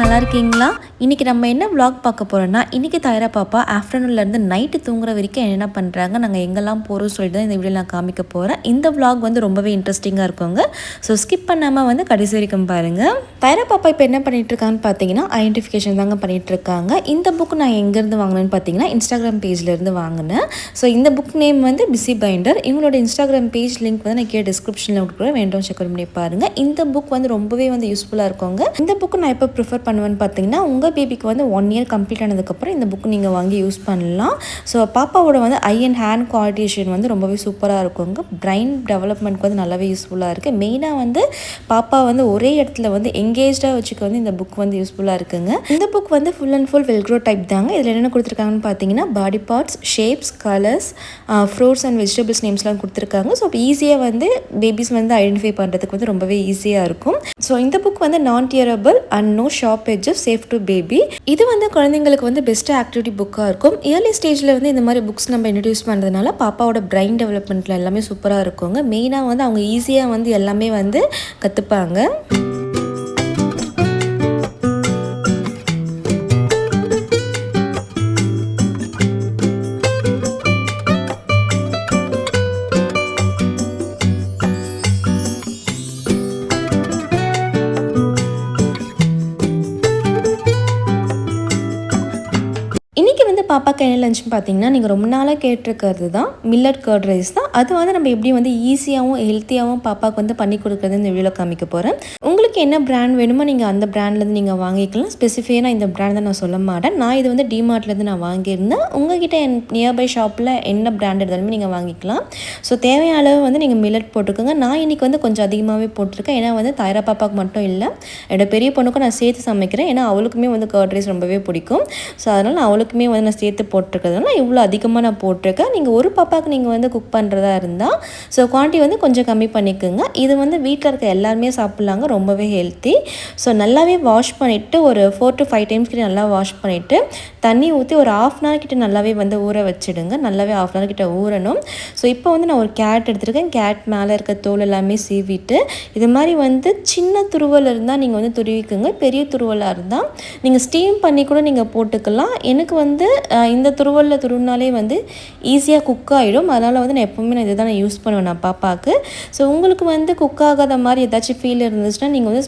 நல்லா இருக்கீங்களா? இன்றைக்கி நம்ம என்ன vlog பார்க்க போகிறோன்னா, இன்றைக்கி தாயரா பாப்பா ஆஃப்டர்நூன்லேருந்து நைட்டு தூங்குற வரைக்கும் என்ன பண்ணுறாங்க, நாங்கள் எங்கெல்லாம் போகிறோம் சொல்லிட்டு தான் இந்த வீடியோ நான் காமிக்க போகிறேன். இந்த vlog வந்து ரொம்பவே இன்ட்ரெஸ்டிங்காக இருக்குங்க. ஸோ ஸ்கிப் பண்ணாமல் வந்து கடைசி வரைக்கும் பாருங்கள். தாயரா பாப்பா இப்போ என்ன பண்ணிகிட்ருக்காங்கன்னு பார்த்தீங்கன்னா, ஐடென்டிஃபிகேஷன் தாங்க பண்ணிகிட்ருக்காங்க. இந்த புக் நான் எங்கேருந்து வாங்கினேன்னு பார்த்தீங்கன்னா, இன்ஸ்டாகிராம் பேஜ்லேருந்து வாங்கினேன். ஸோ இந்த புக் நேம் வந்து பிஸி பைண்டர். இவங்களோட இன்ஸ்டாகிராம் பேஜ் லிங்க் வந்து நான் கீழே டிஸ்கிரிப்ஷனில் கொடுக்குறேன், வேண்டும் செக் பண்ணி பாருங்கள். இந்த புக் வந்து ரொம்பவே வந்து யூஸ்ஃபுல்லாக இருக்குங்க. இந்த புக்கு நான் எப்போ ப்ரிஃபர் பண்ணுவேன்னு பார்த்தீங்கன்னா, உங்கள் பேபிக்கு வந்து 1 இயர் கம்ப்ளீட் ஆனதுக்கப்புறம் இந்த புக்கு நீங்கள் வாங்கி யூஸ் பண்ணலாம். ஸோ பாப்பாவோட வந்து ஐ அண்ட் ஹேண்ட் கோஆர்டினேஷன் வந்து ரொம்பவே சூப்பராக இருக்குங்க. பிரைன் டெவலப்மெண்ட்க்கு வந்து நல்லாவே யூஸ்ஃபுல்லாக இருக்குது. மெயினாக வந்து பாப்பா வந்து ஒரே இடத்துல வந்து எங்கேஜாக வச்சுக்க வந்து இந்த புக் வந்து யூஸ்ஃபுல்லாக இருக்குங்க. இந்த புக் வந்து full and full velcro type தாங்க. இதில் என்னென்ன கொடுத்துருக்காங்கன்னு பார்த்தீங்கன்னா, body parts, shapes, colours, fruits and vegetables நேம்ஸ்லாம் கொடுத்துருக்காங்க. ஸோ ஈஸியாக வந்து பேபிஸ் வந்து ஐடென்டிஃபை பண்ணுறதுக்கு வந்து ரொம்பவே ஈஸியாக இருக்கும். ஸோ இந்த புக் வந்து நான் tearable and no sharp edges, safe to baby. இது வந்து குழந்தைங்களுக்கு வந்து பெஸ்ட் ஆக்டிவிட்டி புக்காக இருக்கும். இயர்லி ஸ்டேஜில் வந்து இந்த மாதிரி புக்ஸ் நம்ம இன்ட்ரடியூஸ் பண்ணுறதுனால பாப்பாவோட பிரைன் டெவலப்மெண்ட்டில் எல்லாமே சூப்பராக இருக்குங்க. மெயினாக வந்து அவங்க ஈஸியாக வந்து எல்லாமே வந்து கற்றுப்பாங்க. இன்றைக்கி வந்து பாப்பாக்கு என்ன லஞ்சுன்னு பார்த்தீங்கன்னா, நீங்கள் ரொம்ப நாளாக கேட்டிருக்கிறது தான் மில்லட் கர்ட் ரைஸ் தான். அது வந்து நம்ம எப்படி வந்து ஈஸியாகவும் ஹெல்த்தியாகவும் பாப்பாவுக்கு வந்து பண்ணி கொடுக்குறது இந்த வீடியோவில் காமிக்க போகிறேன். உங்களுக்கு என்ன பிராண்ட் வேணுமோ நீங்கள் அந்த பிராண்ட்லேருந்து நீங்கள் வாங்கிக்கலாம். ஸ்பெசிஃபிக்காக இந்த பிராண்ட் தான் நான் சொல்ல மாட்டேன். நான் இது வந்து டிமார்ட்லேருந்து நான் வாங்கியிருந்தேன். உங்கள்கிட்ட நியர்பை ஷாப்பில் என்ன பிராண்ட் எடுத்தாலுமே நீங்கள் வாங்கிக்கலாம். ஸோ தேவையான அளவு வந்து நீங்கள் மில்லட் போட்டுக்கோங்க. நான் இன்றைக்கி வந்து கொஞ்சம் அதிகமாகவே போட்டிருக்கேன். ஏன்னா வந்து தாயரா பாப்பாவுக்கு மட்டும் இல்லை, என்னோட பெரிய பொண்ணுக்கும் நான் சேர்த்து சமைக்கிறேன். ஏன்னா அவளுக்குமே வந்து கர்ட் ரைஸ் ரொம்பவே பிடிக்கும். ஸோ அதனால் நான் அவளுக்குமே வந்து நான் சேர்த்து போட்டிருக்கிறதுனால இவ்வளோ அதிகமாக நான் போட்டிருக்கேன். நீங்கள் ஒரு பாப்பாவுக்கு நீங்கள் வந்து குக் பண்ணுறதா இருந்தால் ஸோ குவான்டிட்டி வந்து கொஞ்சம் கம்மி பண்ணிக்கோங்க. இது வந்து வீட்டில் இருக்க எல்லாருமே சாப்பிட்லாங்க, ரொம்பவே ஹெல்த்தி. ஸோ நல்லாவே வாஷ் பண்ணிவிட்டு ஒரு 4 to 5 டைம்ஸ் கிட்ட நல்லா வாஷ் பண்ணிவிட்டு தண்ணி ஊற்றி ஒரு 1/2 hour கிட்ட நல்லாவே வந்து ஊற வச்சுடுங்க. நல்லாவே 1/2 hour கிட்ட ஊறணும். ஸோ இப்போ வந்து நான் ஒரு கேரட் எடுத்துருக்கேன். கேரட் மேலே இருக்க தோல் எல்லாமே சீவிட்டு இது மாதிரி வந்து சின்ன துருவல் இருந்தால் நீங்கள் வந்து துருவிக்குங்க. பெரிய துருவலாக இருந்தால் நீங்கள் ஸ்டீம் பண்ணி கூட நீங்கள் போட்டுக்கலாம். எனக்கு வந்து இந்த துருவலில் துருவினாலே வந்து ஈஸியாக குக் ஆகிடும். அதனால் வந்து நான் எப்போவுமே நான் இதை தான் நான் யூஸ் பண்ணுவேன் நான் பாப்பாவுக்கு. ஸோ உங்களுக்கு வந்து குக் ஆகாத மாதிரி ஏதாச்சும் ஃபீல் இருந்துச்சுன்னா நீங்கள் வந்து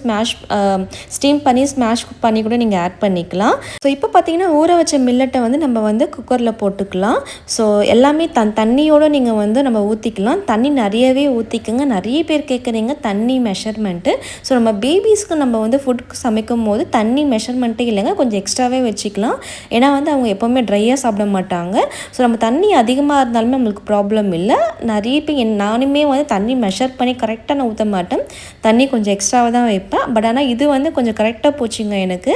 ஸ்டீம் பண்ணி ஸ்மாஷ் பண்ணி கூட நீங்கள் ஆட் பண்ணிக்கலாம். ஸோ இப்போ பார்த்தீங்கன்னா ஊற வச்ச மில்லட்டை வந்து நம்ம வந்து குக்கரில் போட்டுக்கலாம். ஸோ எல்லாமே தண்ணியோடு நீங்கள் வந்து நம்ம ஊற்றிக்கலாம். தண்ணி நிறையவே ஊற்றிக்கோங்க. நிறைய பேர் கேட்குறீங்க தண்ணி மெஷர்மெண்ட்டு. ஸோ நம்ம பேபிஸ்க்கு நம்ம வந்து ஃபுட்டுக்கு சமைக்கும் போது தண்ணி மெஷர்மெண்ட்டே இல்லைங்க, கொஞ்சம் எக்ஸ்ட்ராவே வச்சுக்கலாம். ஏன்னா வந்து அவங்க எப்போவுமே ட்ரையாக சாப்பிட மாட்டாங்க. ஸோ நம்ம தண்ணி அதிகமாக இருந்தாலுமே நம்மளுக்கு ப்ராப்ளம் இல்லை. நிறைய பேர் நானுமே வந்து தண்ணி மெஷர் பண்ணி கரெக்டாக நான் ஊற்ற மாட்டேன். தண்ணி கொஞ்சம் எக்ஸ்ட்ராவாக தான் வைப்பேன். பட் ஆனால் இது வந்து கொஞ்சம் கரெக்டாக போச்சுங்க எனக்கு.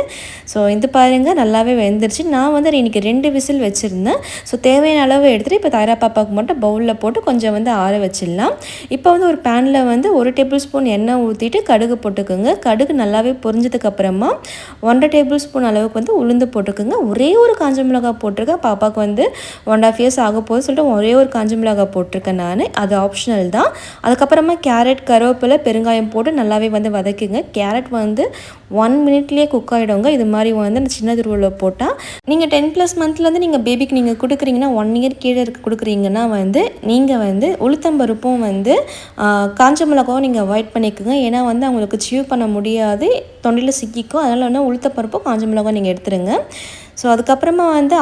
ஸோ இது பாருங்கள் நல்லாவே வெந்துருச்சு. நான் வந்து இன்றைக்கி 2 விசில் வச்சுருந்தேன். ஸோ தேவையான அளவு எடுத்துகிட்டு இப்போ தாயரா பாப்பாவுக்கு மட்டும் பவுலில் போட்டு கொஞ்சம் வந்து ஆற வச்சிடலாம். இப்போ வந்து ஒரு பேனில் வந்து 1 டேபிள் ஸ்பூன் எண்ணெய் ஊற்றிட்டு கடுகு போட்டுக்கோங்க. கடுகு நல்லாவே பொரிஞ்சதுக்கப்புறமா 1.5 டேபிள் ஸ்பூன் அளவுக்கு வந்து உளுந்து போட்டுக்கோங்க. ஒரே ஒரு காஞ்ச மிளகாய் போட்டிருக்கேன். பாப்பாவுக்கு வந்து 1.5 years ஆக போகுது சொல்லிட்டு ஒரே ஒரு காஞ்ச மிளகாய் போட்டிருக்கேன் நான். அது ஆப்ஷனல் தான். அதுக்கப்புறமா கேரட், கருவேப்பிலை, பெருங்காயம் போட்டு நல்லாவே வந்து வதக்குங்க. கேரட் வந்து 1 minute குக் ஆகிடுங்க. இது மாதிரி வந்து சின்ன துருவலில் போட்டால் நீங்கள் 10+ monthலேருந்து நீங்கள் பேபிக்கு நீங்கள் கொடுக்குறீங்கன்னா 1 year கீழே இருக்க கொடுக்குறீங்கன்னா வந்து நீங்கள் வந்து உளுத்தம்பருப்பும் வந்து காஞ்ச மிளகாவும் நீங்கள் அவாய்ட் பண்ணிக்கோங்க. ஏன்னா வந்து அவங்களுக்கு சீவ் பண்ண முடியாது, தொண்டையில் சிக்கிக்கும். அதனால் வந்து உளுத்தப்பருப்பும் காஞ்ச மிளகாவும் நீங்கள் எடுத்துருங்க. ஸோ அதுக்கப்புறமா வந்து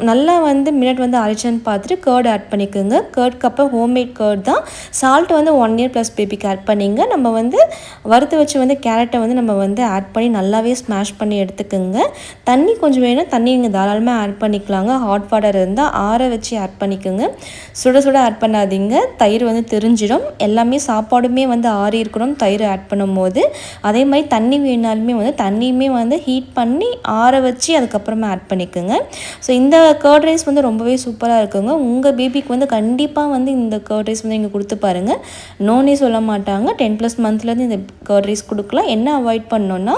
நல்லா வந்து மில்லட் வந்து அரைச்சான்னு பார்த்துட்டு கர்ட் ஆட் பண்ணிக்கோங்க. கர்ட்க்கு அப்புறம் ஹோம்மேட் கர்ட் தான். சால்ட் வந்து 1 year + பேபிக்கு ஆட் பண்ணிங்க. நம்ம வந்து வறுத்து வச்சு வந்து கேரட்டை வந்து நம்ம வந்து ஆட் பண்ணி நல்லாவே ஸ்மாஷ் பண்ணி எடுத்துக்கோங்க. தண்ணி கொஞ்சம் வேணும், தண்ணி நீங்கள் தாராளமாக ஆட் பண்ணிக்கலாங்க. ஹாட் வாட்டர் இருந்தால் ஆற வச்சு ஆட் பண்ணிக்கோங்க. சுட சுட ஆட் பண்ணாதீங்க, தயிர் வந்து தெரிஞ்சிடும். எல்லாமே சாப்பாடுமே வந்து ஆறி இருக்கணும் தயிர் ஆட் பண்ணும் போது. அதே மாதிரி தண்ணி வேணாலுமே வந்து தண்ணியுமே வந்து ஹீட் பண்ணி ஆற வச்சு அதுக்கப்புறமா ஆட் பண்ணிக்கோங்க. ஸோ இந்த கர்ட் ரைஸ் வந்து ரொம்பவே சூப்பராக இருக்குங்க. உங்கள் பேபிக்கு வந்து கண்டிப்பாக வந்து இந்த கர்ட் ரைஸ் வந்து நீங்கள் கொடுத்து பாருங்கள், நோனே சொல்ல மாட்டாங்க. 10+ monthலேருந்து இந்த கர்ட் ரைஸ் கொடுக்கலாம். என்ன அவாய்ட் பண்ணோன்னா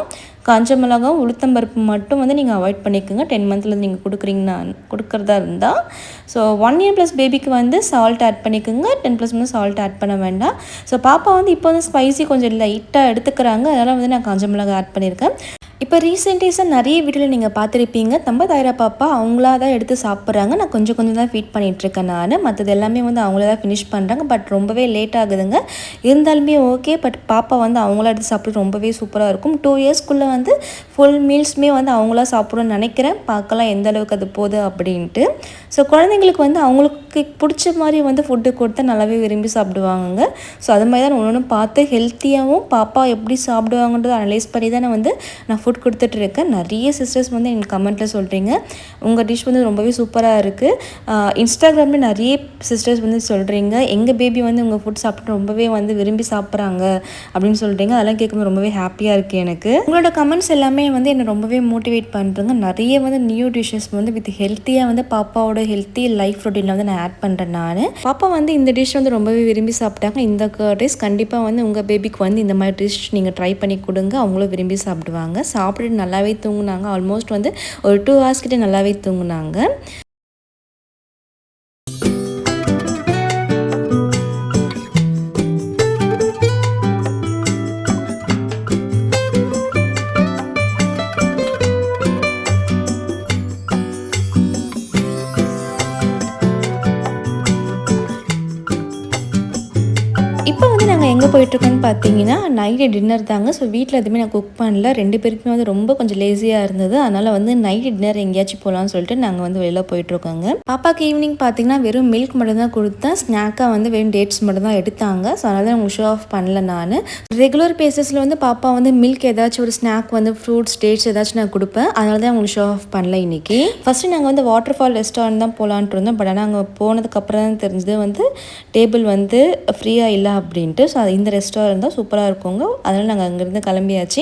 காஞ்ச மிளகாவும் உளுத்தம்பருப்பு மட்டும் வந்து நீங்கள் அவாய்ட் பண்ணிக்கோங்க 10 monthலேருந்து நீங்கள் கொடுக்குறதா இருந்தால். ஸோ 1 year + பேபிக்கு வந்து சால்ட் ஆட் பண்ணிக்கோங்க. 10+ வந்து சால்ட் ஆட் பண்ண வேண்டாம். ஸோ பாப்பா வந்து இப்போ வந்து ஸ்பைசி கொஞ்சம் லைட்டாக எடுத்துக்கிறாங்க, அதனால் வந்து நான் காஞ்ச மிளகா ஆட் பண்ணியிருக்கேன். இப்போ ரீசென்டேஸாக நிறைய வீடியோவில் நீங்கள் பார்த்துருப்பீங்க, நம்ம தாயரா பாப்பா அவங்களா தான் எடுத்து சாப்பிட்றாங்க. நான் கொஞ்சம் கொஞ்சம் தான் ஃபீட் பண்ணிகிட்ருக்கேன் நான். மற்றது எல்லாமே வந்து அவங்களே தான் ஃபினிஷ் பண்ணுறாங்க. பட் ரொம்பவே லேட் ஆகுதுங்க. இருந்தாலுமே ஓகே. பட் பாப்பா வந்து அவங்களா எடுத்து சாப்பிட்டு ரொம்பவே சூப்பராக இருக்கும். 2 இயர்ஸ்க்குள்ளே வந்து ஃபுல் மீல்ஸுமே வந்து அவங்களா சாப்பிடணும்னு நினைக்கிறேன். பார்க்கலாம் எந்த அளவுக்கு அது போகுது அப்படின்ட்டு. ஸோ குழந்தைங்களுக்கு வந்து அவங்களுக்கு பிடிச்ச மாதிரி வந்து ஃபுட்டு கொடுத்தா நல்லாவே விரும்பி சாப்பிடுவாங்க. ஸோ அது மாதிரி தான் ஒன்று பார்த்து ஹெல்த்தியாகவும் பாப்பா எப்படி சாப்பிடுவாங்கன்றதை அனலைஸ் பண்ணி தான் நான் ஃபுட் கொடுத்துட்ருக்கேன். நிறைய சிஸ்டர்ஸ் வந்து எனக்கு கமெண்ட்டில் சொல்கிறீங்க, உங்கள் டிஷ் வந்து ரொம்பவே சூப்பராக இருக்குது. இன்ஸ்டாகிராமில் நிறைய சிஸ்டர்ஸ் வந்து சொல்கிறீங்க, எங்கள் பேபி வந்து உங்கள் ஃபுட் சாப்பிட்டு ரொம்பவே வந்து விரும்பி சாப்பிட்றாங்க அப்படின்னு சொல்கிறீங்க. அதெல்லாம் கேட்கும்போது ரொம்பவே ஹாப்பியாக இருக்குது எனக்கு. உங்களோட கமெண்ட்ஸ் எல்லாமே வந்து என்னை ரொம்பவே மோட்டிவேட் பண்ணுறேங்க. நிறைய வந்து நியூ டிஷ்ஷஸ் வந்து வித் ஹெல்த்தியாக வந்து பாப்பாவோட ஹெல்த்தி லைஃப் ரொட்டீனில் வந்து நான் ஆட் பண்ணுறேன் நான். பாப்பா வந்து இந்த டிஷ் வந்து ரொம்பவே விரும்பி சாப்பிட்டாங்க. இந்த டிஷ் கண்டிப்பாக வந்து உங்கள் பேபிக்கு வந்து இந்த மாதிரி டிஷ் நீங்கள் ட்ரை பண்ணி கொடுங்க, அவங்களும் விரும்பி சாப்பிடுவாங்க. சாப்பிட்டு நல்லாவே தூங்குனாங்க. ஆல்மோஸ்ட் வந்து ஒரு 2 hours கிட்ட நல்லாவே தூங்குனாங்க. இப்போ வந்து நாங்கள் எங்கே போயிட்டுருக்கோன்னு பார்த்தீங்கன்னா, நைட்டு டின்னர் தாங்க. ஸோ வீட்டில் எதுவுமே நான் குக் பண்ணல. 2 பேருக்குமே வந்து ரொம்ப கொஞ்சம் லேசியாக இருந்தது. அதனால் வந்து நைட்டு டின்னர் எங்கேயாச்சும் போகலான்னு சொல்லிட்டு நாங்கள் வந்து வெளில போயிட்டுருக்கோங்க. பாப்பாக்கு ஈவினிங் பார்த்தீங்கன்னா வெறும் மில்க் மட்டும் தான் கொடுத்தேன். ஸ்நாக்காக வந்து வெறும் டேட்ஸ் மட்டும் தான் எடுத்தாங்க. ஸோ அதனால் தான் உங்களுக்கு ஷோ ஆஃப் பண்ணல நான். ரெகுலர் பேசஸில் வந்து பாப்பா வந்து மில்க் ஏதாச்சும் ஒரு ஸ்நாக் வந்து ஃப்ரூட்ஸ் டேட்ஸ் ஏதாச்சும் நான் கொடுப்பேன். அதனால தான் உங்களுக்கு ஷோ ஆஃப் பண்ணல இன்றைக்கி. ஃபஸ்ட்டு நாங்கள் வந்து வாட்டர் ஃபால் ரெஸ்டாரண்ட் தான் போகலான்ட்டு இருந்தோம். பட் ஆனால் அங்கே போனதுக்கப்புறம் தான் தெரிஞ்சது வந்து டேபிள் வந்து ஃப்ரீயாக இல்லை அப்படின்ட்டு. ஸோ இந்த ரெஸ்டாரண்ட் தான் சூப்பராக இருக்குங்க. அதனால் நாங்கள் அங்கேருந்து கிளம்பியாச்சு.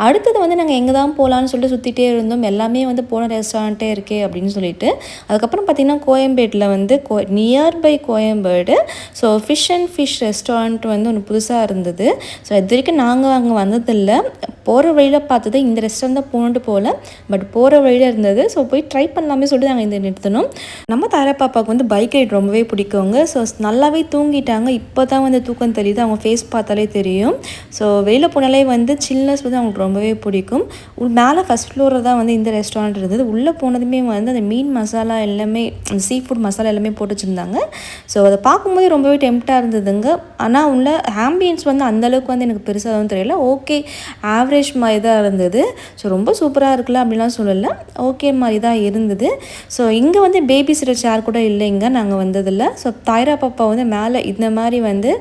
அடுத்தது வந்து நாங்கள் எங்கே தான் போகலான்னு சொல்லிட்டு சுற்றிட்டே இருந்தோம். எல்லாமே வந்து போன ரெஸ்டாரண்ட்டே இருக்கே அப்படின்னு சொல்லிட்டு. அதுக்கப்புறம் பார்த்திங்கன்னா கோயம்பேட்டில் வந்து nearby Koyambedu so fish restaurant வந்து ஒன்று புதுசாக இருந்தது. ஸோ இது வரைக்கும் நாங்கள் அங்கே வந்ததில்லை. போகிற வழியில் பார்த்தது இந்த ரெஸ்டாரண்ட் தான் போகணுட்டு போகல, பட் போகிற வழியில் இருந்தது. ஸோ போய் ட்ரை பண்ணலாமே சொல்லிட்டு நாங்கள் இந்த நிறுத்தணும். நம்ம தாரா பாப்பாவுக்கு வந்து பைக் ரைட் ரொம்பவே பிடிக்குங்க. ஸோ நல்லாவே தூங்கிட்டாங்க. இப்போ தான் வந்து தூக்கம் தெரியுது, அவங்க ஃபேஸ் பார்த்தாலே தெரியும். ஸோ வெளியில் போனாலே வந்து சில்னஸ் வந்து அவங்களுக்கு ரொம்பவே பிடிக்கும். மேலே ஃபஸ்ட் ஃப்ளோரில் தான் வந்து இந்த ரெஸ்டாரண்ட் இருந்தது. உள்ளே போனதுமே வந்து அந்த மீன் மசாலா எல்லாமே, அந்த சீ ஃபுட் மசாலா எல்லாமே போட்டு வச்சுருந்தாங்க. ஸோ அதை பார்க்கும்போது ரொம்பவே டெம்ப்டாக இருந்ததுங்க. ஆனால் உள்ள ஆம்பியன்ஸ் வந்து அந்தளவுக்கு வந்து எனக்கு பெருசாக எதுவும் தெரியல. ஓகே, ஆவரேஜ் மாதிரி தான் இருந்தது. ஸோ ரொம்ப சூப்பராக இருக்குல்ல அப்படின்லாம் சொல்லலை, ஓகே மாதிரி தான் இருந்தது. ஸோ இங்கே வந்து பேபி சிட்டர் சேர் கூட இல்லைங்க நாங்கள் வந்ததில்லை. ஸோ தாயரா பாப்பா வந்து மேலே இந்த மாதிரி வந்து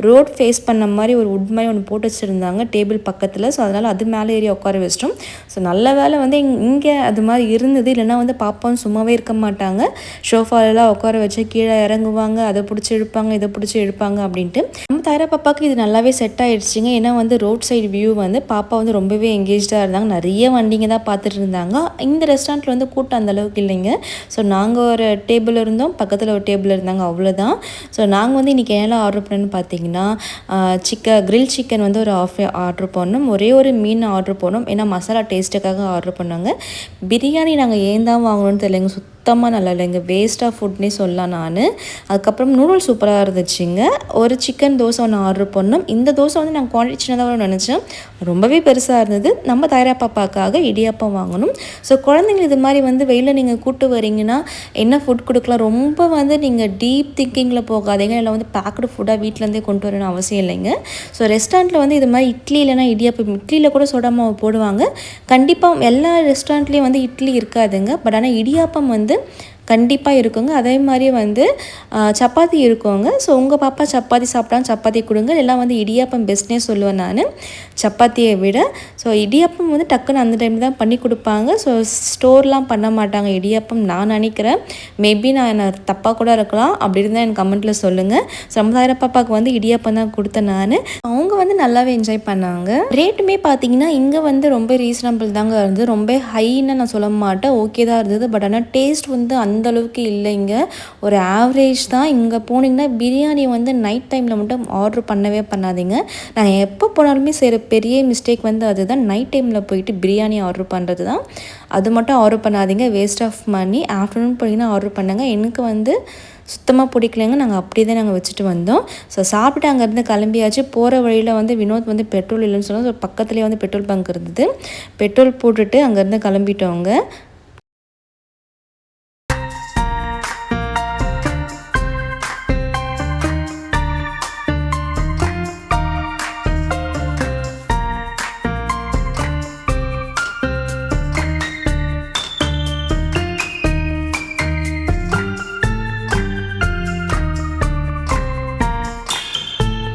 ரோட் ஃபேஸ் பண்ண மாதிரி ஒரு உட் மாதிரி ஒன்று போட்டு வச்சுருந்தாங்க டேபிள் பக்கத்தில். ஸோ அதனால் அது மேலே ஏறி உட்கார வச்சிட்டோம். ஸோ நல்ல வேலை வந்து இங்கே அது மாதிரி இருந்தது. இல்லைனா வந்து பாப்பாவும் சும்மாவே இருக்க மாட்டாங்க. ஷோஃபாலெல்லாம் உட்கார வச்சு கீழே இறங்குவாங்க, அதை பிடிச்சி இழுப்பாங்க, இதை பிடிச்சி இழுப்பாங்க அப்படின்ட்டு. நம்ம தாயரா பாப்பாவுக்கு இது நல்லாவே செட் ஆகிடுச்சிங்க. ஏன்னா வந்து ரோட் சைடு வியூ வந்து பாப்பா வந்து ரொம்பவே எங்கேஜாக இருந்தாங்க. நிறைய வண்டிங்க தான் பார்த்துட்டு இருந்தாங்க. இந்த ரெஸ்டாரண்ட்டில் வந்து கூட்டம் அந்தளவுக்கு இல்லைங்க. ஸோ நாங்கள் ஒரு டேபிள் இருந்தோம், பக்கத்தில் ஒரு டேபிள் இருந்தாங்க, அவ்வளோதான். ஸோ நாங்கள் வந்து இன்றைக்கி என்னெல்லாம் ஆர்டர் பண்ணேன்னு பார்த்தீங்கன்னா, கிரில் சிக்கன் வந்து ஒரு ஆஃப் ஆர்டர் பண்ணோம். ஒரே ஒரு மீன் ஆர்டர் பண்ணோம். ஏன்னா மசாலா டேஸ்ட்டுக்காக ஆர்டர் பண்ணாங்க. பிரியாணி நாங்கள் ஏன் தான் வாங்கணும்னு தெரியலைங்க, சுத்தமாக நல்லா இல்லைங்க, வேஸ்ட்டாக ஃபுட்னே சொல்லலாம் நான். அதுக்கப்புறம் நூடுல்ஸ் சூப்பராக இருந்துச்சுங்க. ஒரு சிக்கன் தோசை ஒன்று ஆர்டர் பண்ணோம். இந்த தோசை வந்து நாங்கள் குவான்டிட்டி சின்னதாக நினச்சேன், ரொம்பவே பெருசாக இருந்தது. நம்ம தாயரா பாப்பாக்காக இடியாப்பம் வாங்கணும். ஸோ குழந்தைங்க இது மாதிரி வந்து வெயிலில் நீங்கள் கூப்பிட்டு வரீங்கன்னா என்ன ஃபுட் கொடுக்கலாம், ரொம்ப வந்து நீங்கள் டீப் திங்கிங்கில் போகாதீங்க. இல்லை வந்து பேக்கடு ஃபுட்டாக வீட்டிலேருந்தே கொண்டு வரணும்னு அவசியம் இல்லைங்க. ஸோ ரெஸ்டாரண்ட்டில் வந்து இது மாதிரி இட்லி இல்லைனா இடியாப்பம், இட்லியில் கூட சோடா மாவு போடுவாங்க. கண்டிப்பாக எல்லா ரெஸ்டாரண்ட்லேயும் வந்து இட்லி இருக்காதுங்க. பட் ஆனால் இடியாப்பம் வந்து கண்டிப்பாக இருக்குங்க. அதே மாதிரி வந்து சப்பாத்தி இருக்குங்க. ஸோ உங்கள் பாப்பா சப்பாத்தி சாப்பிட்டாலும் சப்பாத்தி கொடுங்க. எல்லாம் வந்து இடியாப்பம் பெஸ்ட்னே சொல்லுவேன் நான் சப்பாத்தியை விட. ஸோ இடியாப்பம் வந்து டக்குன்னு அந்த டைமில் தான் பண்ணி கொடுப்பாங்க. ஸோ ஸ்டோர்லாம் பண்ண மாட்டாங்க இடியாப்பம் நான் நினைக்கிறேன். மேபி நான் தப்பாக கூட இருக்கலாம், அப்படி இருந்தால் எனக்கு கமெண்ட்டில் சொல்லுங்கள். ஸோ நம்ம தாயரா பாப்பாவுக்கு வந்து இடியாப்பம் தான் கொடுத்தேன் நான். அவங்க வந்து நல்லாவே என்ஜாய் பண்ணாங்க. ரேட்டுமே பார்த்தீங்கன்னா இங்கே வந்து ரொம்ப ரீசனபிள் தாங்க இருந்தது. ரொம்ப ஹைன்னு நான் சொல்ல மாட்டேன், ஓகே தான் இருந்தது. பட் ஆனால் டேஸ்ட் வந்து அந்தளவுக்கு இல்லைங்க. ஒரு ஆவரேஜ் தான். இங்கே போனீங்கன்னா பிரியாணி வந்து நைட் டைமில் மட்டும் ஆர்டர் பண்ணவே பண்ணாதீங்க. நாங்கள் எப்போ போனாலுமே செய்கிற பெரிய மிஸ்டேக் வந்து அதுதான், நைட் டைமில் போயிட்டு பிரியாணி ஆர்டர் பண்ணுறது தான். அது மட்டும் ஆர்டர் பண்ணாதீங்க, வேஸ்ட் ஆஃப் மணி. ஆஃப்டர்நூன் போனீங்கன்னா ஆர்டர் பண்ணுங்கள். எனக்கு வந்து சுத்தமாக பிடிக்கலைங்க. நாங்கள் அப்படியே தான் வச்சுட்டு வந்தோம். ஸோ சாப்பிட்டு அங்கேருந்து கிளம்பியாச்சு. போகிற வழியில் வந்து வினோத் வந்து பெட்ரோல் இல்லைன்னு சொன்னால், ஸோ பக்கத்துலேயே வந்து பெட்ரோல் பங்க் இருந்தது. பெட்ரோல் போட்டுட்டு அங்கேருந்து கிளம்பிட்டோங்க.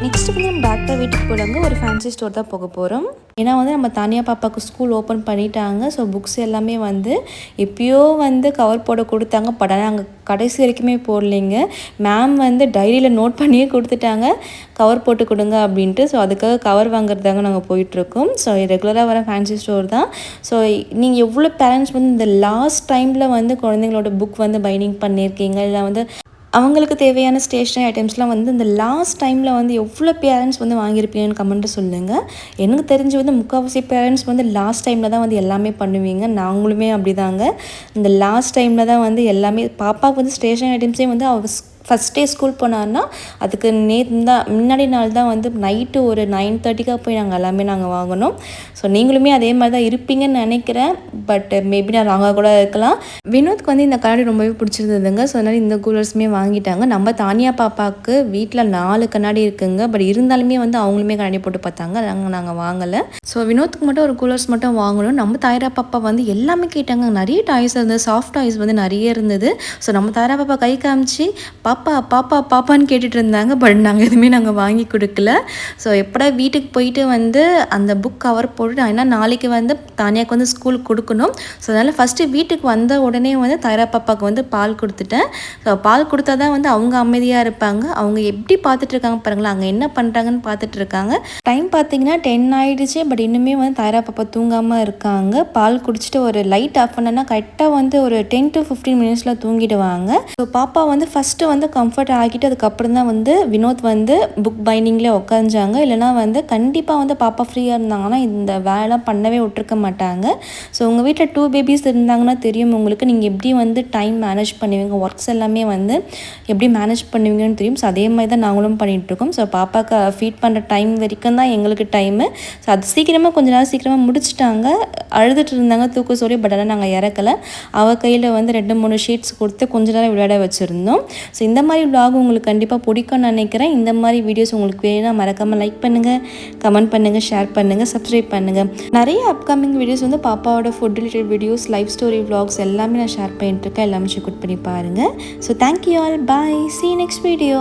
நெக்ஸ்ட் வந்து நம்ம டாக்டர் வீட்டுக்கு போகலாங்க. ஒரு ஃபேன்சி ஸ்டோர் தான் போக போகிறோம். ஏன்னா வந்து நம்ம தானியா பாப்பாவுக்கு ஸ்கூல் ஓப்பன் பண்ணிட்டாங்க. ஸோ புக்ஸ் எல்லாமே வந்து எப்பயோ வந்து கவர் போட கொடுத்தாங்க. பட் ஆனால் அங்கே கடைசி வரைக்குமே போடலைங்க. மேம் வந்து டைரியில் நோட் பண்ணியே கொடுத்துட்டாங்க, கவர் போட்டு கொடுங்க அப்படின்ட்டு. ஸோ அதுக்காக கவர் வாங்குறதாங்க நாங்கள் போயிட்டுருக்கோம். ஸோ ரெகுலராக வர ஃபேன்சி ஸ்டோர் தான். ஸோ நீங்கள் எவ்வளோ பேரண்ட்ஸ் வந்து இந்த லாஸ்ட் டைமில் வந்து குழந்தைங்களோட புக் வந்து பைண்டிங் பண்ணியிருக்கீங்க, இல்லை வந்து அவங்களுக்கு தேவையான ஸ்டேஷ்னரி ஐட்டம்ஸ்லாம் வந்து இந்த லாஸ்ட் டைமில் வந்து எவ்வளோ பேரண்ட்ஸ் வந்து வாங்கியிருப்பீங்கன்னு கமெண்ட்டு சொல்லுங்கள். எனக்கு தெரிஞ்சு வந்து முக்கால்வாசி பேரண்ட்ஸ் வந்து லாஸ்ட் டைமில் தான் வந்து எல்லாமே பண்ணுவீங்க. நாங்களுமே அப்படி தாங்க. இந்த லாஸ்ட் டைமில் தான் வந்து எல்லாமே. பாப்பாவுக்கு வந்து ஸ்டேஷ்னரி ஐட்டம்ஸே வந்து ஃபஸ்ட் டே ஸ்கூல் போனார்னா அதுக்கு முன்னாடி நாள் தான் வந்து நைட்டு ஒரு 9:30க்காக போய் எல்லாமே நாங்கள் வாங்கினோம். ஸோ நீங்களுமே அதே மாதிரி தான் இருப்பீங்கன்னு நினைக்கிறேன். பட் மேபி நான் ராங்காக கூட இருக்கலாம். வினோத்க்கு வந்து இந்த கண்ணாடி ரொம்பவே பிடிச்சிருந்ததுங்க. ஸோ அதனால் இந்த கூலர்ஸுமே வாங்கிட்டாங்க. நம்ம தானியா பாப்பாவுக்கு வீட்டில் 4 கண்ணாடி இருக்குங்க. பட் இருந்தாலுமே வந்து அவங்களுமே கண்ணாடி போட்டு பார்த்தாங்க. அதனால நாங்கள் வாங்கலை. ஸோ வினோத்துக்கு மட்டும் ஒரு கூலர்ஸ் மட்டும் வாங்கணும். நம்ம தாயரா பாப்பா வந்து எல்லாமே கேட்டாங்க. நிறைய டாய்ஸ் இருந்தது, சாஃப்ட் டாய்ஸ் வந்து நிறைய இருந்தது. ஸோ நம்ம தாயரா பாப்பா கை காமிச்சு பாப்பா பாப்பா பாப்பான்னு கேட்டுட்டு இருந்தாங்க. பட் நாங்கள் எதுவுமே வாங்கி கொடுக்கல. ஸோ எப்படா வீட்டுக்கு போயிட்டு வந்து அந்த புக் கவர் போட்டு ஏன்னா நாளைக்கு வந்து தானியாவுக்கு வந்து ஸ்கூலுக்கு கொடுக்கணும். ஸோ அதனால் ஃபஸ்ட்டு வீட்டுக்கு வந்த உடனே வந்து தாயரா பாப்பாவுக்கு வந்து பால் கொடுத்துட்டேன். ஸோ பால் கொடுத்தா தான் வந்து அவங்க அமைதியாக இருப்பாங்க. அவங்க எப்படி பார்த்துட்ருக்காங்க பாருங்களா, அங்கே என்ன பண்ணுறாங்கன்னு பார்த்துட்ருக்காங்க. டைம் பார்த்தீங்கன்னா 10 ஆகிடுச்சு. பட் இன்னுமே வந்து தாயரா பாப்பா தூங்காமல் இருக்காங்க. பால் குடிச்சிட்டு ஒரு லைட் ஆஃப் பண்ணனா கரெக்டாக வந்து ஒரு 10 to 15 மினிட்ஸில் தூங்கிடுவாங்க. ஸோ பாப்பா வந்து ஃபஸ்ட்டு வந்து கம்ஃபர்ட் ஆகிட்டு அதுக்கப்புறம் தான் வந்து வினோத் வந்து புக் பைண்டிங்கில் உட்காந்தாங்க. இல்லைனா வந்து கண்டிப்பாக வந்து பாப்பா ஃப்ரீயாக இருந்தாங்கன்னா இந்த வேலை பண்ணவே விட்டுருக்க மாட்டாங்க. ஸோ உங்கள் வீட்டில் 2 பேபிஸ் இருந்தாங்கன்னா தெரியும் உங்களுக்கு, நீங்கள் எப்படி வந்து டைம் மேனேஜ் பண்ணுவீங்க, ஒர்க்ஸ் எல்லாமே வந்து எப்படி மேனேஜ் பண்ணுவீங்கன்னு தெரியும். ஸோ அதே மாதிரி தான் நாங்களும் பண்ணிகிட்ருக்கோம். ஸோ பாப்பாவுக்கு ஃபீட் பண்ணுற டைம் வரைக்கும் தான் எங்களுக்கு டைமு. ஸோ அது சீக்கிரமாக கொஞ்ச நேரம் சீக்கிரமாக முடிச்சுட்டாங்க. அழுதுட்டு இருந்தாங்க தூக்க சொல்லி. பட் ஆனால் நாங்கள் இறக்கலை. அவள் கையில் வந்து 2-3 ஷீட்ஸ் கொடுத்து கொஞ்ச நேரம் விளையாட வச்சுருந்தோம். ஸோ இந்த மாதிரி vlog உங்களுக்கு கண்டிப்பாக பிடிக்கும்னு நினைக்கிறேன். இந்த மாதிரி வீடியோஸ் உங்களுக்கு வேணும்னா மறக்காமல் லைக் பண்ணுங்கள், கமெண்ட் பண்ணுங்கள், ஷேர் பண்ணுங்கள், சப்ஸ்கிரைப் பண்ணுங்கள். நிறைய அப்கமிங் வீடியோஸ் வந்து பாப்பாவோட food related videos, life story vlogs எல்லாமே நான் ஷேர் பண்ணிட்டுருக்கேன். எல்லாமே செக் அவுட் பண்ணி பாருங்கள். So thank you all. Bye. See you next video.